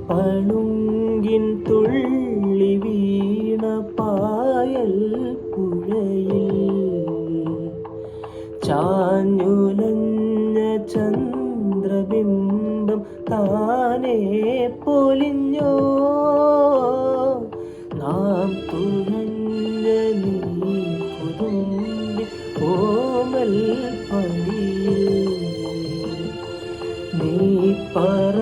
രാപ്പളുങ്കിൻ തുള്ളി വീണ പായൽ പുഴയിൽ ചാഞ്ഞുലഞ്ഞ ചന്ദ്രബിംബം താനേ പൊലിഞ്ഞോ. നാം തുഴഞ്ഞ നീക്കുതുമ്പി ഓമൽ പടിയിൽ നീ പറ